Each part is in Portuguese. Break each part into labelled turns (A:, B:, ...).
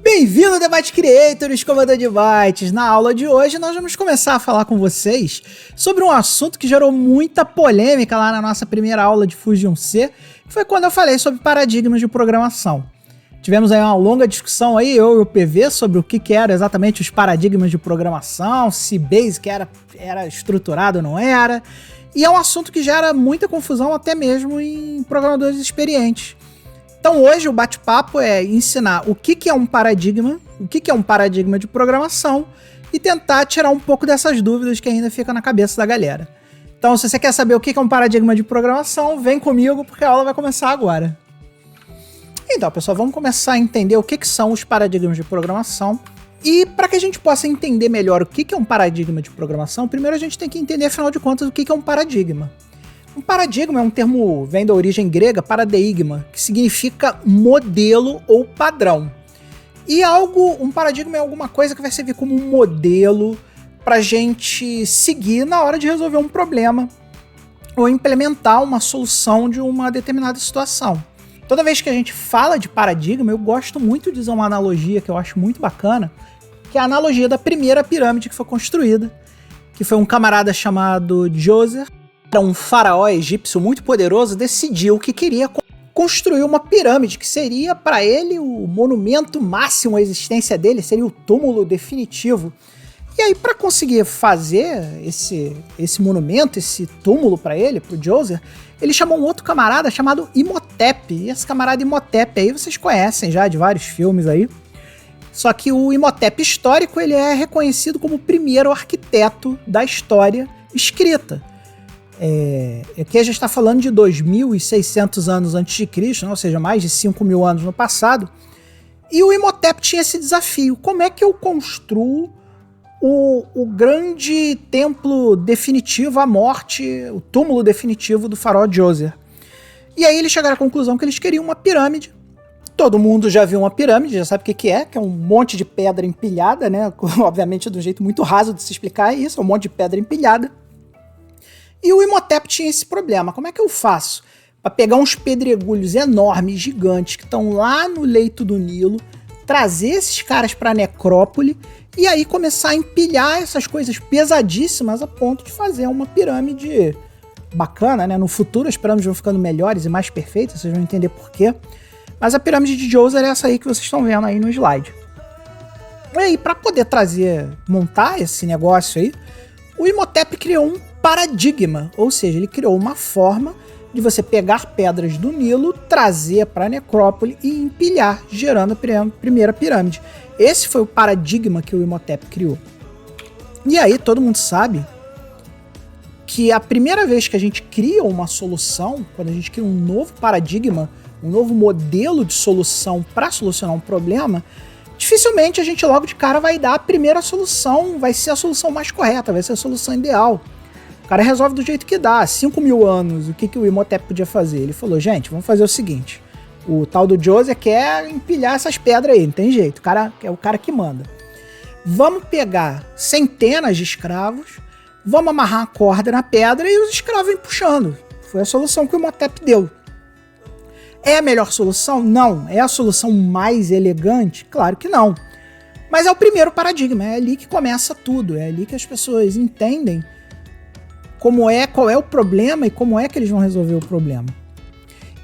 A: Bem-vindo, Debate Creators, comandante de bytes. Na aula de hoje, nós vamos começar a falar com vocês sobre um assunto que gerou muita polêmica lá na nossa primeira aula de Fusion C, que foi quando eu falei sobre paradigmas de programação. Tivemos aí uma longa discussão aí, eu e o PV, sobre o que eram exatamente os paradigmas de programação, se Basic era estruturado ou não era, e é um assunto que gera muita confusão até mesmo em programadores experientes. Então hoje o bate-papo é ensinar o que é um paradigma, o que é um paradigma de programação e tentar tirar um pouco dessas dúvidas que ainda ficam na cabeça da galera. Então se você quer saber o que é um paradigma de programação, vem comigo porque a aula vai começar agora. Então pessoal, vamos começar a entender o que são os paradigmas de programação. E para que a gente possa entender melhor o que é um paradigma de programação, primeiro a gente tem que entender, afinal de contas, o que é um paradigma. Um paradigma é um termo, vem da origem grega, paradeigma, que significa modelo ou padrão. E um paradigma é alguma coisa que vai servir como um modelo para a gente seguir na hora de resolver um problema ou implementar uma solução de uma determinada situação. Toda vez que a gente fala de paradigma, eu gosto muito de usar uma analogia que eu acho muito bacana, que é a analogia da primeira pirâmide que foi construída, que foi um camarada chamado Djoser, um faraó egípcio muito poderoso, decidiu que queria construir uma pirâmide, que seria para ele o monumento máximo à existência dele, seria o túmulo definitivo. E aí, para conseguir fazer esse monumento, esse túmulo para ele, pro Djoser, ele chamou um outro camarada chamado Imhotep. E esse camarada Imhotep aí vocês conhecem já de vários filmes aí. Só que o Imhotep histórico, ele é reconhecido como o primeiro arquiteto da história escrita. Aqui a gente está falando de 2.600 anos antes de Cristo, né? Ou seja, mais de 5.000 anos no passado. E o Imhotep tinha esse desafio: como é que eu construo o grande templo definitivo à morte, o túmulo definitivo do faraó Djoser? E aí eles chegaram à conclusão que eles queriam uma pirâmide. Todo mundo já viu uma pirâmide, já sabe o que é um monte de pedra empilhada, né? Obviamente de um jeito muito raso de se explicar isso, é um monte de pedra empilhada. E o Imhotep tinha esse problema: como é que eu faço para pegar uns pedregulhos enormes, gigantes, que estão lá no leito do Nilo, trazer esses caras para a necrópole e aí começar a empilhar essas coisas pesadíssimas a ponto de fazer uma pirâmide bacana, né? No futuro as pirâmides vão ficando melhores e mais perfeitas, vocês vão entender por quê. Mas a pirâmide de Djoser é essa aí que vocês estão vendo aí no slide. E aí, para poder montar esse negócio aí, o Imhotep criou um paradigma, ou seja, ele criou uma forma de você pegar pedras do Nilo, trazer para a necrópole e empilhar, gerando a primeira pirâmide. Esse foi o paradigma que o Imhotep criou. E aí todo mundo sabe que a primeira vez que a gente cria uma solução, quando a gente cria um novo paradigma, um novo modelo de solução para solucionar um problema, dificilmente a gente logo de cara vai dar a primeira solução, vai ser a solução mais correta, vai ser a solução ideal. O cara resolve do jeito que dá. 5.000 anos, o que o Imhotep podia fazer? Ele falou: gente, vamos fazer o seguinte, o tal do Djoser quer empilhar essas pedras aí, não tem jeito, o cara é o cara que manda. Vamos pegar centenas de escravos, vamos amarrar a corda na pedra e os escravos vêm puxando. Foi a solução que o Imhotep deu. É a melhor solução? Não. É a solução mais elegante? Claro que não. Mas é o primeiro paradigma, é ali que começa tudo, é ali que as pessoas entendem qual é o problema e como é que eles vão resolver o problema.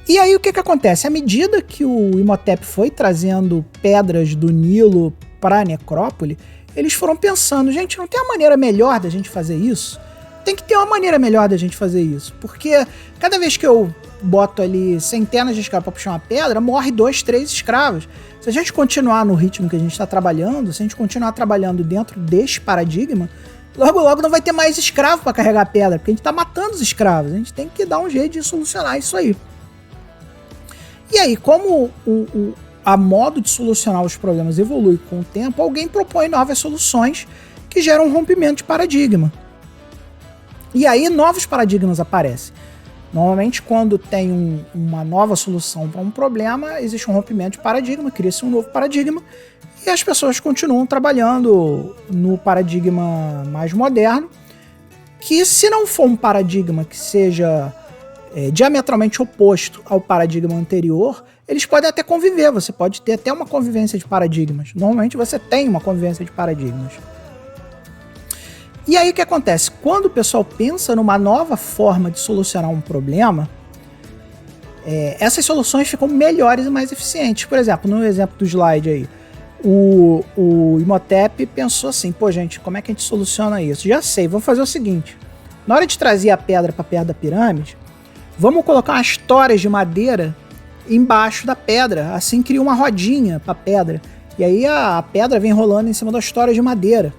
A: E aí o que acontece? À medida que o Imhotep foi trazendo pedras do Nilo para a necrópole, eles foram pensando: gente, não tem uma maneira melhor da gente fazer isso? Tem que ter uma maneira melhor da gente fazer isso, porque cada vez que eu boto ali centenas de escravos para puxar uma pedra, morre 2, 3 escravos. Se a gente continuar no ritmo que a gente está trabalhando, se a gente continuar trabalhando dentro desse paradigma, logo não vai ter mais escravo para carregar a pedra, porque a gente está matando os escravos. A gente tem que dar um jeito de solucionar isso aí. E aí, como a modo de solucionar os problemas evolui com o tempo, alguém propõe novas soluções que geram um rompimento de paradigma. E aí novos paradigmas aparecem. Normalmente, quando tem uma nova solução para um problema, existe um rompimento de paradigma, cria-se um novo paradigma, e as pessoas continuam trabalhando no paradigma mais moderno, que, se não for um paradigma que seja diametralmente oposto ao paradigma anterior, eles podem até conviver, você pode ter até uma convivência de paradigmas. Normalmente você tem uma convivência de paradigmas. E aí o que acontece? Quando o pessoal pensa numa nova forma de solucionar um problema, essas soluções ficam melhores e mais eficientes. Por exemplo, no exemplo do slide aí, o Imhotep pensou assim, pô gente, como é que a gente soluciona isso? Já sei, vamos fazer o seguinte, na hora de trazer a pedra para perto da pirâmide, vamos colocar umas toras de madeira embaixo da pedra, assim cria uma rodinha para a pedra, e aí a pedra vem rolando em cima das toras de madeira.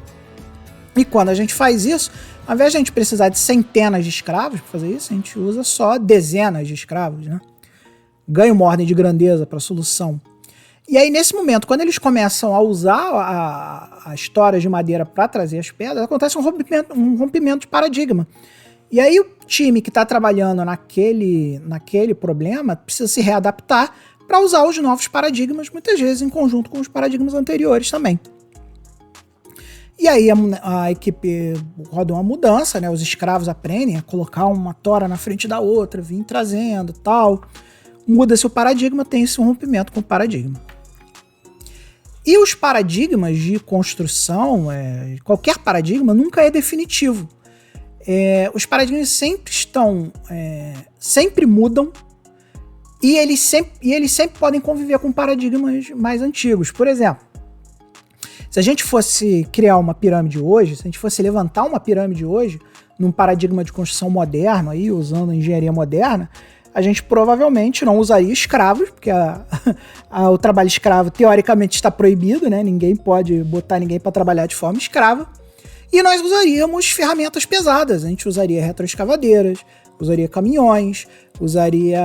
A: E quando a gente faz isso, ao invés de a gente precisar de centenas de escravos para fazer isso, a gente usa só dezenas de escravos, né? Ganha uma ordem de grandeza para a solução. E aí, nesse momento, quando eles começam a usar as toras de madeira para trazer as pedras, acontece um rompimento de paradigma. E aí o time que está trabalhando naquele problema precisa se readaptar para usar os novos paradigmas, muitas vezes em conjunto com os paradigmas anteriores também. E aí a equipe roda uma mudança, né? Os escravos aprendem a colocar uma tora na frente da outra, vir trazendo e tal. Muda-se o paradigma, tem esse rompimento com o paradigma. E os paradigmas de construção, qualquer paradigma, nunca é definitivo. Os paradigmas sempre mudam e eles sempre podem conviver com paradigmas mais antigos. Por exemplo, se a gente fosse criar uma pirâmide hoje, se a gente fosse levantar uma pirâmide hoje, num paradigma de construção moderno, aí, usando a engenharia moderna, a gente provavelmente não usaria escravos, porque o trabalho escravo teoricamente está proibido, né? Ninguém pode botar ninguém para trabalhar de forma escrava. E nós usaríamos ferramentas pesadas, a gente usaria retroescavadeiras, usaria caminhões, usaria,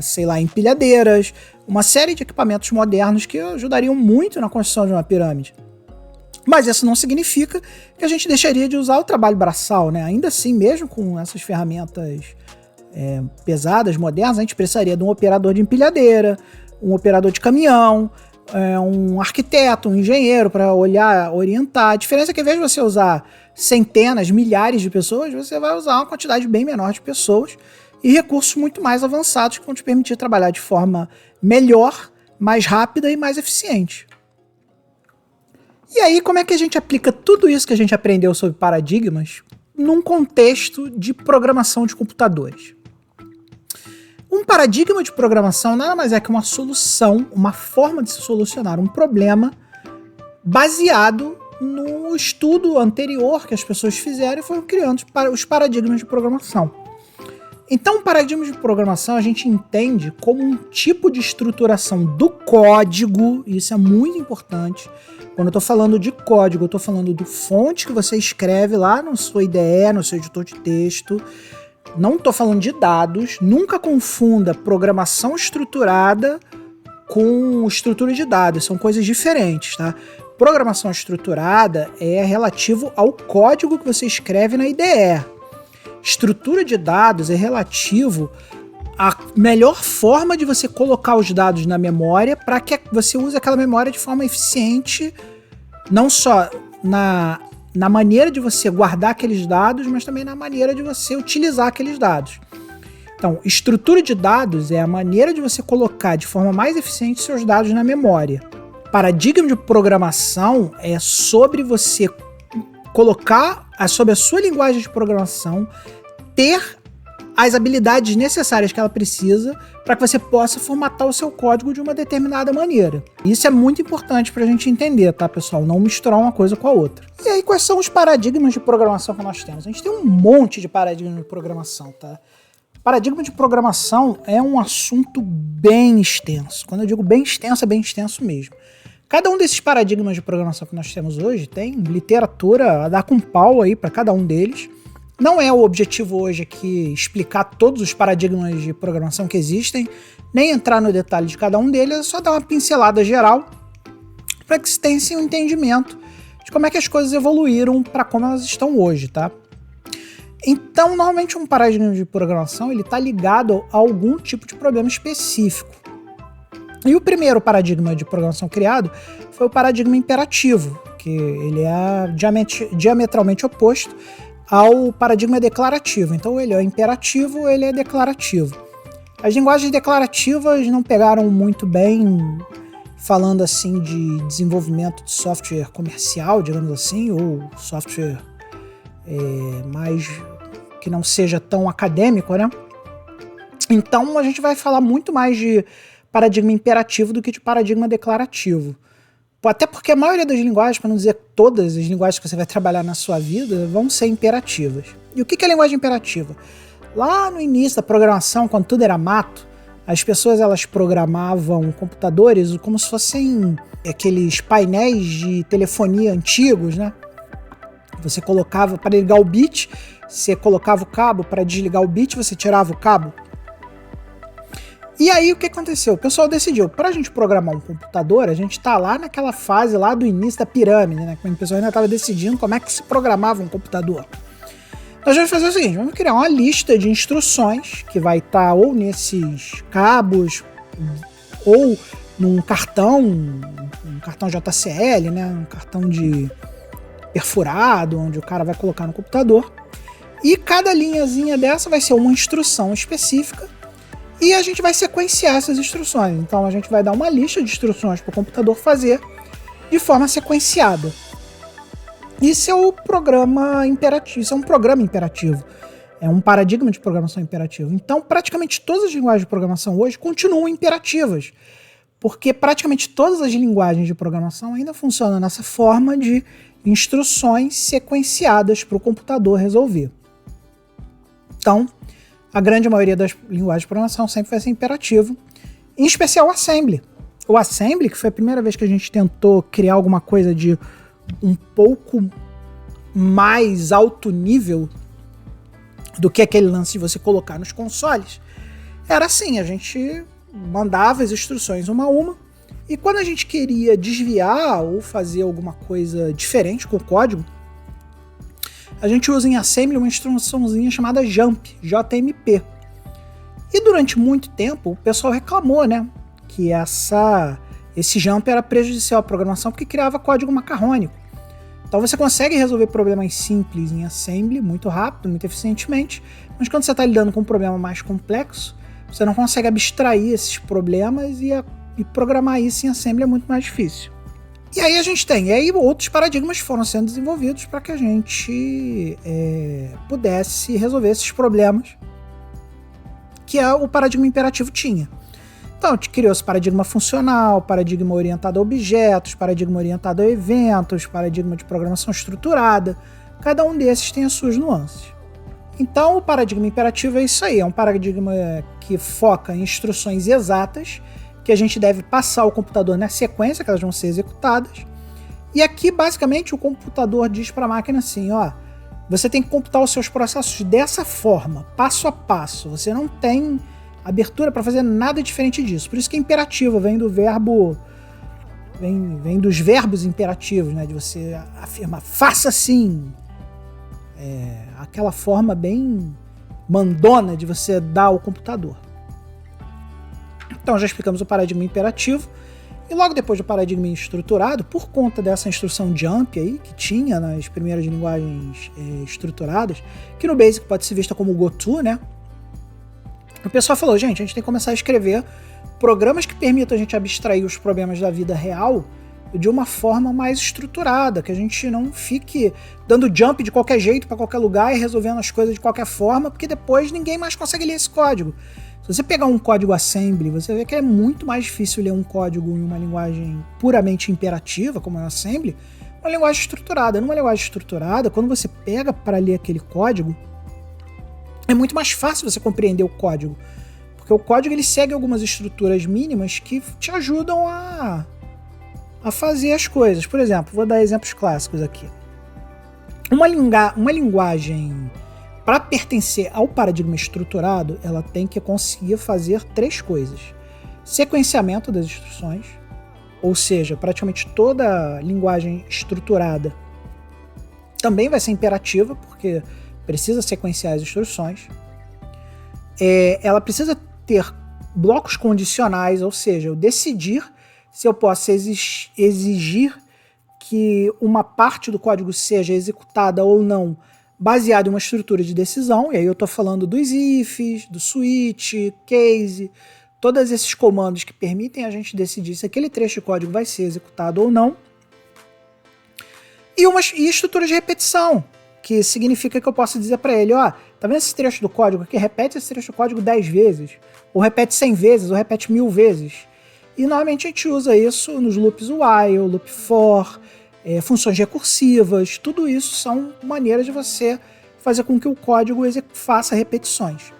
A: sei lá, empilhadeiras, uma série de equipamentos modernos que ajudariam muito na construção de uma pirâmide. Mas isso não significa que a gente deixaria de usar o trabalho braçal, né? Ainda assim, mesmo com essas ferramentas pesadas, modernas, a gente precisaria de um operador de empilhadeira, um operador de caminhão, um arquiteto, um engenheiro para olhar, orientar. A diferença é que ao invés de você usar centenas, milhares de pessoas, você vai usar uma quantidade bem menor de pessoas e recursos muito mais avançados que vão te permitir trabalhar de forma melhor, mais rápida e mais eficiente. E aí, como é que a gente aplica tudo isso que a gente aprendeu sobre paradigmas num contexto de programação de computadores? Um paradigma de programação nada mais é que uma solução, uma forma de se solucionar um problema baseado no estudo anterior que as pessoas fizeram e foram criando os paradigmas de programação. Então, o paradigma de programação a gente entende como um tipo de estruturação do código, e isso é muito importante. Quando eu estou falando de código, eu estou falando do fonte que você escreve lá no seu IDE, no seu editor de texto. Não estou falando de dados. Nunca confunda programação estruturada com estrutura de dados. São coisas diferentes, tá? Programação estruturada é relativo ao código que você escreve na IDE. Estrutura de dados é relativo à melhor forma de você colocar os dados na memória para que você use aquela memória de forma eficiente, não só na maneira de você guardar aqueles dados, mas também na maneira de você utilizar aqueles dados. Então, estrutura de dados é a maneira de você colocar de forma mais eficiente seus dados na memória. Paradigma de programação é sobre você colocar sobre a sua linguagem de programação, ter as habilidades necessárias que ela precisa para que você possa formatar o seu código de uma determinada maneira. Isso é muito importante para a gente entender, tá, pessoal? Não misturar uma coisa com a outra. E aí, quais são os paradigmas de programação que nós temos? A gente tem um monte de paradigmas de programação, tá? Paradigma de programação é um assunto bem extenso. Quando eu digo bem extenso, é bem extenso mesmo. Cada um desses paradigmas de programação que nós temos hoje tem literatura a dar com pau aí para cada um deles. Não é o objetivo hoje aqui explicar todos os paradigmas de programação que existem, nem entrar no detalhe de cada um deles, é só dar uma pincelada geral para que se tenha um entendimento de como é que as coisas evoluíram para como elas estão hoje, tá? Então, normalmente um paradigma de programação ele está ligado a algum tipo de problema específico. E o primeiro paradigma de programação criado foi o paradigma imperativo, que ele é diametralmente oposto ao paradigma declarativo. Então ele é imperativo, ele é declarativo. As linguagens declarativas não pegaram muito bem, falando assim de desenvolvimento de software comercial, digamos assim, ou software mais que não seja tão acadêmico, né? Então a gente vai falar muito mais de paradigma imperativo do que de paradigma declarativo. Até porque a maioria das linguagens, para não dizer todas as linguagens que você vai trabalhar na sua vida, vão ser imperativas. E o que é linguagem imperativa? Lá no início da programação, quando tudo era mato, as pessoas elas programavam computadores como se fossem aqueles painéis de telefonia antigos, né? Você colocava para ligar o bit, você colocava o cabo, para desligar o bit, você tirava o cabo. E aí o que aconteceu? O pessoal decidiu, para a gente programar um computador, a gente tá lá naquela fase lá do início da pirâmide, né? Quando o pessoal ainda estava decidindo como é que se programava um computador. Nós vamos fazer o seguinte, vamos criar uma lista de instruções que vai estar ou nesses cabos ou num cartão, um cartão JCL, né? Um cartão de perfurado, onde o cara vai colocar no computador. E cada linhazinha dessa vai ser uma instrução específica e a gente vai sequenciar essas instruções. Então a gente vai dar uma lista de instruções para o computador fazer de forma sequenciada. Isso é o programa imperativo, isso é um programa imperativo. É um paradigma de programação imperativo. Então, praticamente todas as linguagens de programação hoje continuam imperativas, porque praticamente todas as linguagens de programação ainda funcionam nessa forma de instruções sequenciadas para o computador resolver. Então, a grande maioria das linguagens de programação sempre vai ser imperativo, em especial o Assembly. O Assembly, que foi a primeira vez que a gente tentou criar alguma coisa de um pouco mais alto nível do que aquele lance de você colocar nos consoles, era assim, a gente mandava as instruções uma a uma, e quando a gente queria desviar ou fazer alguma coisa diferente com o código, a gente usa em Assembly uma instruçãozinha chamada jump, JMP. E durante muito tempo o pessoal reclamou, né, que esse jump era prejudicial à programação porque criava código macarrônico. Então você consegue resolver problemas simples em Assembly muito rápido, muito eficientemente, mas quando você está lidando com um problema mais complexo, você não consegue abstrair esses problemas e programar isso em Assembly é muito mais difícil. E aí a gente tem, outros paradigmas foram sendo desenvolvidos para que a gente pudesse resolver esses problemas que o paradigma imperativo tinha. Então, criou-se paradigma funcional, paradigma orientado a objetos, paradigma orientado a eventos, paradigma de programação estruturada. Cada um desses tem as suas nuances. Então, o paradigma imperativo é isso aí, é um paradigma que foca em instruções exatas, que a gente deve passar ao computador na sequência, que elas vão ser executadas. E aqui, basicamente, o computador diz para a máquina assim, ó, você tem que computar os seus processos dessa forma, passo a passo. Você não tem abertura para fazer nada diferente disso. Por isso que é imperativo, vem do verbo, vem dos verbos imperativos, né? De você afirmar, faça assim. Aquela forma bem mandona de você dar ao computador. Então já explicamos o paradigma imperativo. E logo depois do paradigma estruturado, por conta dessa instrução jump aí, que tinha nas primeiras linguagens estruturadas, que no Basic pode ser vista como GoTo, né? O pessoal falou, gente, a gente tem que começar a escrever programas que permitam a gente abstrair os problemas da vida real de uma forma mais estruturada, que a gente não fique dando jump de qualquer jeito para qualquer lugar e resolvendo as coisas de qualquer forma, porque depois ninguém mais consegue ler esse código. Se você pegar um código Assembly, você vê que é muito mais difícil ler um código em uma linguagem puramente imperativa, como é o Assembly, uma linguagem estruturada. Numa linguagem estruturada, quando você pega para ler aquele código, é muito mais fácil você compreender o código, porque o código ele segue algumas estruturas mínimas que te ajudam a fazer as coisas. Por exemplo, vou dar exemplos clássicos aqui. Uma linguagem, para pertencer ao paradigma estruturado, ela tem que conseguir fazer três coisas. Sequenciamento das instruções, ou seja, praticamente toda linguagem estruturada também vai ser imperativa, porque precisa sequenciar as instruções. Ela precisa ter blocos condicionais, ou seja, eu decidir se eu posso exigir que uma parte do código seja executada ou não baseado em uma estrutura de decisão, e aí eu estou falando dos ifs, do switch, case, todos esses comandos que permitem a gente decidir se aquele trecho de código vai ser executado ou não, e estrutura de repetição, que significa que eu posso dizer para ele, ó, tá vendo esse trecho do código aqui? Repete esse trecho do código 10 vezes, ou repete 100 vezes, ou repete 1000 vezes. E normalmente a gente usa isso nos loops while, loop for, funções recursivas, tudo isso são maneiras de você fazer com que o código faça repetições.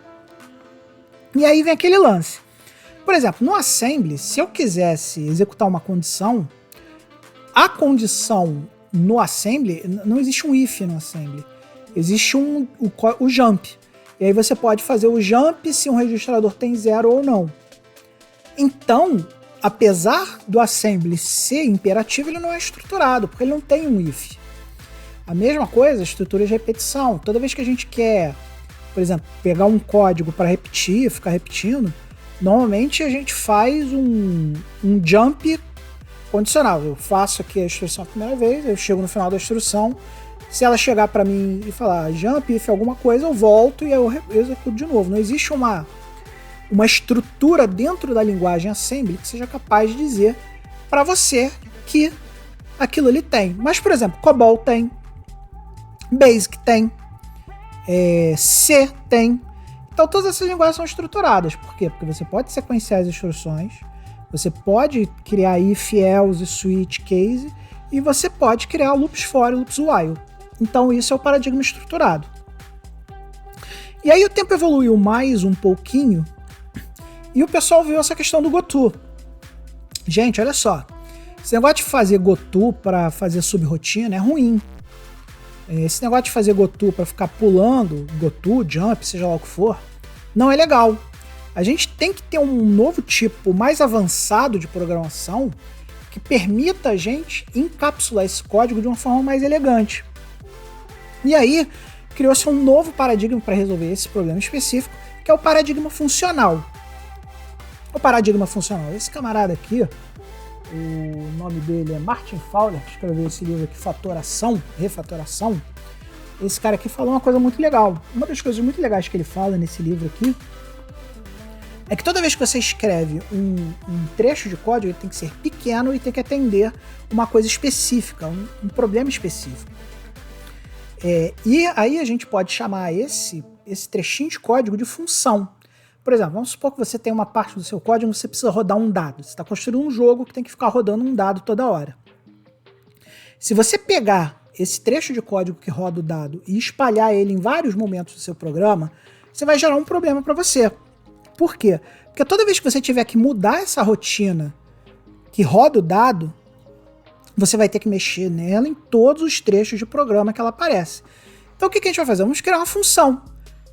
A: E aí vem aquele lance. Por exemplo, no assembly, se eu quisesse executar uma condição, a condição no assembly, não existe um if no assembly, existe o jump. E aí você pode fazer o jump se um registrador tem 0 ou não. Então, apesar do assembly ser imperativo, ele não é estruturado, porque ele não tem um if. A mesma coisa, estrutura de repetição. Toda vez que a gente quer, por exemplo, pegar um código para repetir, ficar repetindo, normalmente a gente faz um jump condicional. Eu faço aqui a instrução a primeira vez, eu chego no final da instrução, se ela chegar para mim e falar jump if alguma coisa, eu volto e eu executo de novo. Não existe uma estrutura dentro da linguagem assembly que seja capaz de dizer para você que aquilo ali tem. Mas, por exemplo, COBOL tem, BASIC tem, C tem. Então todas essas linguagens são estruturadas. Por quê? Porque você pode sequenciar as instruções, você pode criar if, else, switch, case, e você pode criar loops for e loops while. Então isso é o paradigma estruturado. E aí o tempo evoluiu mais um pouquinho, e o pessoal viu essa questão do GoTo. Gente, olha só, esse negócio de fazer GoTo para fazer subrotina é ruim. Esse negócio de fazer GoTo para ficar pulando, GoTo, jump, seja lá o que for, não é legal. A gente tem que ter um novo tipo mais avançado de programação que permita a gente encapsular esse código de uma forma mais elegante. E aí, criou-se um novo paradigma para resolver esse problema específico, que é o paradigma funcional. O paradigma funcional. Esse camarada aqui, o nome dele é Martin Fowler, que escreveu esse livro aqui, Fatoração, Refatoração. Esse cara aqui falou uma coisa muito legal. Uma das coisas muito legais que ele fala nesse livro aqui é que toda vez que você escreve um trecho de código, ele tem que ser pequeno e tem que atender uma coisa específica, um problema específico. E aí a gente pode chamar esse trechinho de código de função. Por exemplo, vamos supor que você tem uma parte do seu código que você precisa rodar um dado. Você está construindo um jogo que tem que ficar rodando um dado toda hora. Se você pegar esse trecho de código que roda o dado e espalhar ele em vários momentos do seu programa, você vai gerar um problema para você. Por quê? Porque toda vez que você tiver que mudar essa rotina que roda o dado, você vai ter que mexer nela em todos os trechos de programa que ela aparece. Então o que a gente vai fazer? Vamos criar uma função.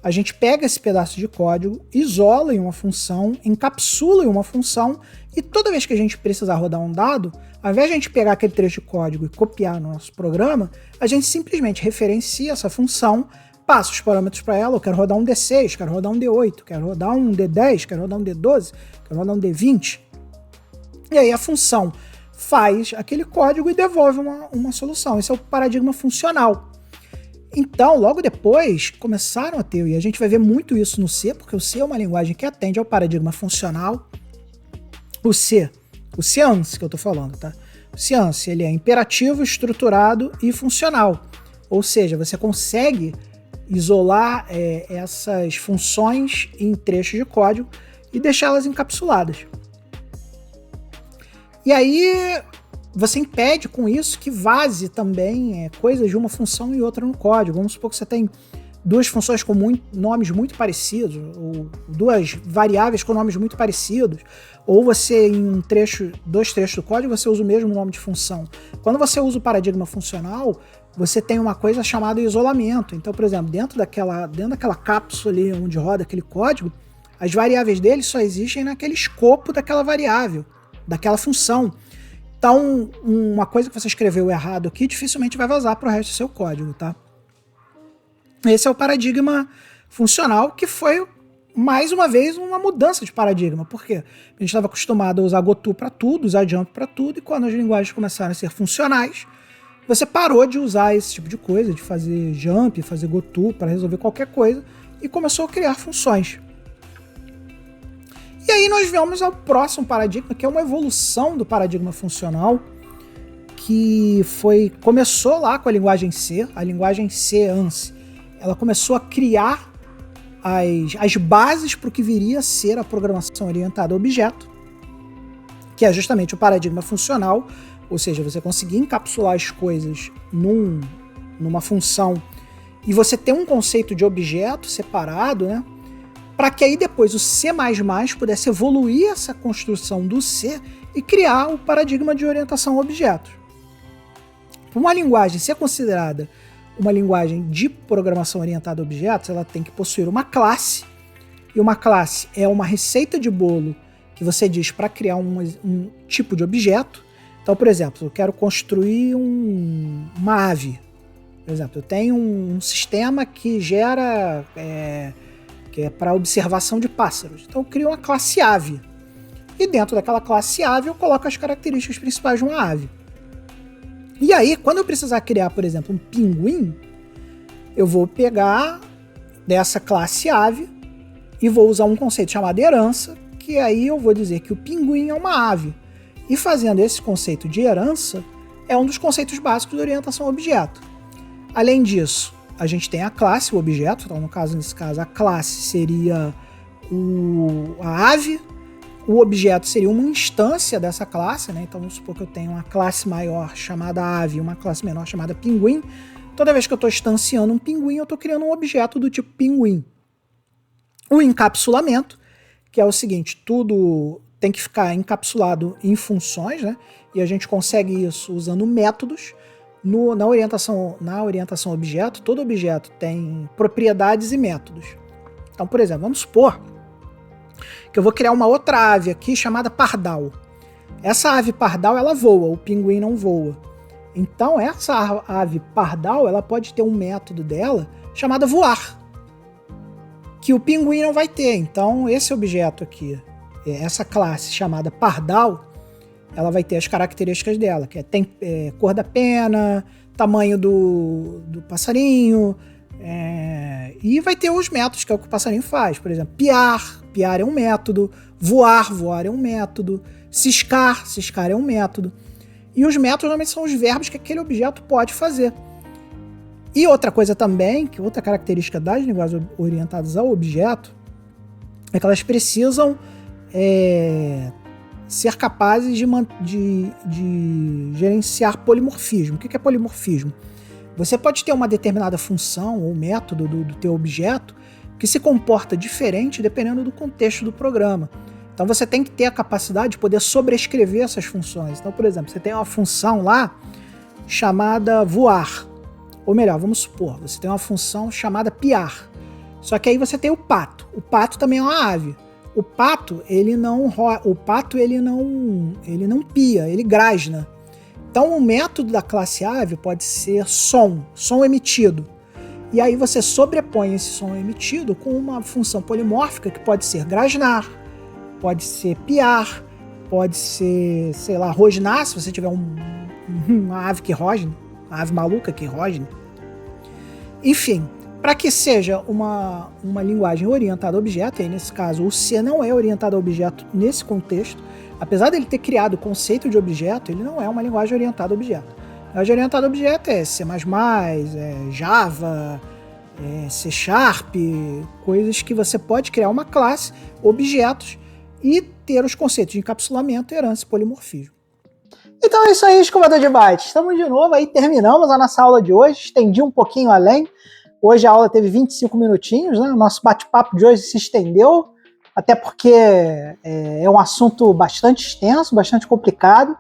A: A gente pega esse pedaço de código, isola em uma função, encapsula em uma função, e toda vez que a gente precisar rodar um dado, ao invés de a gente pegar aquele trecho de código e copiar no nosso programa, a gente simplesmente referencia essa função, passa os parâmetros para ela. Eu quero rodar um D6, quero rodar um D8, quero rodar um D10, quero rodar um D12, quero rodar um D20. E aí a função faz aquele código e devolve uma solução. Esse é o paradigma funcional. Então, logo depois, começaram a ter, e a gente vai ver muito isso no C, porque o C é uma linguagem que atende ao paradigma funcional. O CANS que eu estou falando, tá? O CANS, ele é imperativo, estruturado e funcional. Ou seja, você consegue isolar essas funções em trechos de código e deixá-las encapsuladas. E aí você impede com isso que vaze também coisas de uma função e outra no código. Vamos supor que você tem duas funções com nomes muito parecidos, ou duas variáveis com nomes muito parecidos, ou você em dois trechos do código você usa o mesmo nome de função. Quando você usa o paradigma funcional, você tem uma coisa chamada isolamento. Então, por exemplo, dentro daquela cápsula ali onde roda aquele código, as variáveis dele só existem naquele escopo daquela variável, daquela função. Então, uma coisa que você escreveu errado aqui dificilmente vai vazar para o resto do seu código, tá? Esse é o paradigma funcional, que foi, mais uma vez, uma mudança de paradigma. Por quê? A gente estava acostumado a usar GoTo para tudo, usar Jump para tudo, e quando as linguagens começaram a ser funcionais, você parou de usar esse tipo de coisa, de fazer jump, fazer goto para resolver qualquer coisa, e começou a criar funções. E aí nós vemos o próximo paradigma, que é uma evolução do paradigma funcional, que começou lá com a linguagem C, a linguagem C, ANSI. Ela começou a criar as bases para o que viria a ser a programação orientada a objeto, que é justamente o paradigma funcional, ou seja, você conseguir encapsular as coisas numa função e você ter um conceito de objeto separado, né? Para que aí depois o C++ pudesse evoluir essa construção do C e criar o paradigma de orientação a objetos. Uma linguagem ser considerada uma linguagem de programação orientada a objetos, ela tem que possuir uma classe, e uma classe é uma receita de bolo que você diz para criar um tipo de objeto. Então, por exemplo, eu quero construir uma ave. Por exemplo, eu tenho um sistema que gera... que é para observação de pássaros. Então eu crio uma classe ave. E dentro daquela classe ave eu coloco as características principais de uma ave. E aí, quando eu precisar criar, por exemplo, um pinguim, eu vou pegar dessa classe ave e vou usar um conceito chamado herança, que aí eu vou dizer que o pinguim é uma ave. E fazendo esse conceito de herança, é um dos conceitos básicos de orientação a objeto. Além disso, a gente tem a classe, o objeto, então nesse caso a classe seria a ave, o objeto seria uma instância dessa classe, né? Então vamos supor que eu tenho uma classe maior chamada ave e uma classe menor chamada pinguim. Toda vez que eu estou instanciando um pinguim, eu estou criando um objeto do tipo pinguim. O encapsulamento, que é o seguinte, tudo tem que ficar encapsulado em funções, né? E a gente consegue isso usando métodos. Na orientação a objeto, todo objeto tem propriedades e métodos. Então, por exemplo, vamos supor que eu vou criar uma outra ave aqui chamada pardal. Essa ave pardal, ela voa, o pinguim não voa. Então, essa ave pardal, ela pode ter um método dela chamado voar, que o pinguim não vai ter. Então, esse objeto aqui, essa classe chamada pardal, ela vai ter as características dela, que é cor da pena, tamanho do passarinho, e vai ter os métodos, que é o que o passarinho faz. Por exemplo, piar é um método, voar é um método, ciscar é um método. E os métodos normalmente são os verbos que aquele objeto pode fazer. E outra coisa também, que outra característica das linguagens orientadas ao objeto, é que elas precisam ser capazes de gerenciar polimorfismo. O que é polimorfismo? Você pode ter uma determinada função ou método do teu objeto que se comporta diferente dependendo do contexto do programa. Então você tem que ter a capacidade de poder sobrescrever essas funções. Então, por exemplo, você tem uma função lá chamada voar. Ou melhor, vamos supor, você tem uma função chamada piar. Só que aí você tem o pato. O pato também é uma ave. O pato, ele não pia, ele grasna. Então o método da classe ave pode ser som emitido. E aí você sobrepõe esse som emitido com uma função polimórfica que pode ser grasnar, pode ser piar, pode ser, sei lá, rosnar, se você tiver uma ave que rosne, uma ave maluca que rosne. Enfim, para que seja uma linguagem orientada a objeto, e nesse caso o C não é orientado a objeto nesse contexto, apesar dele ter criado o conceito de objeto, ele não é uma linguagem orientada a objeto. A linguagem orientada a objeto é C++, Java, C#, coisas que você pode criar uma classe, objetos, e ter os conceitos de encapsulamento, herança e polimorfismo. Então é isso aí, escovador de bytes. Estamos de novo aí, terminamos a nossa aula de hoje, estendi um pouquinho além. Hoje a aula teve 25 minutinhos, né? O nosso bate-papo de hoje se estendeu, até porque é um assunto bastante extenso, bastante complicado.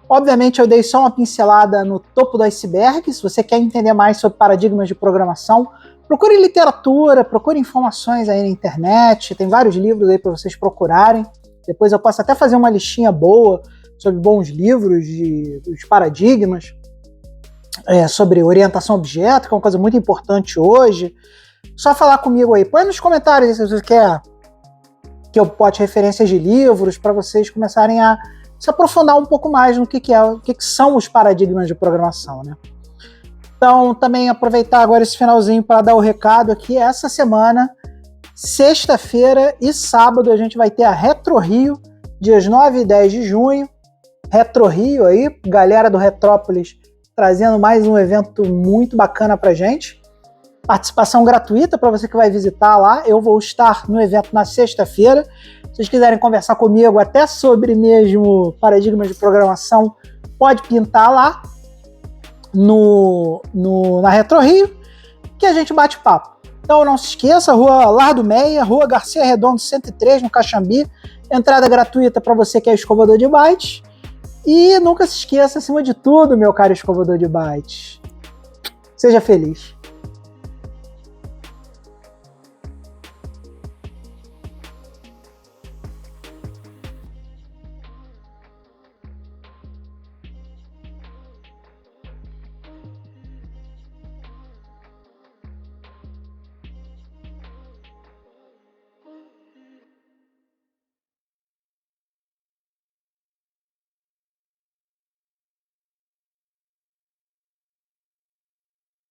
A: Obviamente eu dei só uma pincelada no topo do iceberg. Se você quer entender mais sobre paradigmas de programação, procure literatura, procure informações aí na internet, tem vários livros aí para vocês procurarem. Depois eu posso até fazer uma listinha boa sobre bons livros dos paradigmas, sobre orientação a objeto, que é uma coisa muito importante hoje. Só falar comigo aí. Põe nos comentários se você quer que eu bote referências de livros para vocês começarem a se aprofundar um pouco mais no que são os paradigmas de programação, né? Então, também aproveitar agora esse finalzinho para dar o recado aqui. Essa semana, sexta-feira e sábado, a gente vai ter a Retro Rio, dias 9 e 10 de junho. Retro Rio aí, galera do Retrópolis, trazendo mais um evento muito bacana pra gente. Participação gratuita para você que vai visitar lá. Eu vou estar no evento na sexta-feira. Se vocês quiserem conversar comigo até sobre mesmo paradigmas de programação, pode pintar lá na Retro Rio, que a gente bate papo. Então não se esqueça, Rua Lardo Meia, Rua Garcia Redondo 103, no Caxambi. Entrada gratuita para você que é escovador de bytes. E nunca se esqueça, acima de tudo, meu caro escovador de bytes, seja feliz.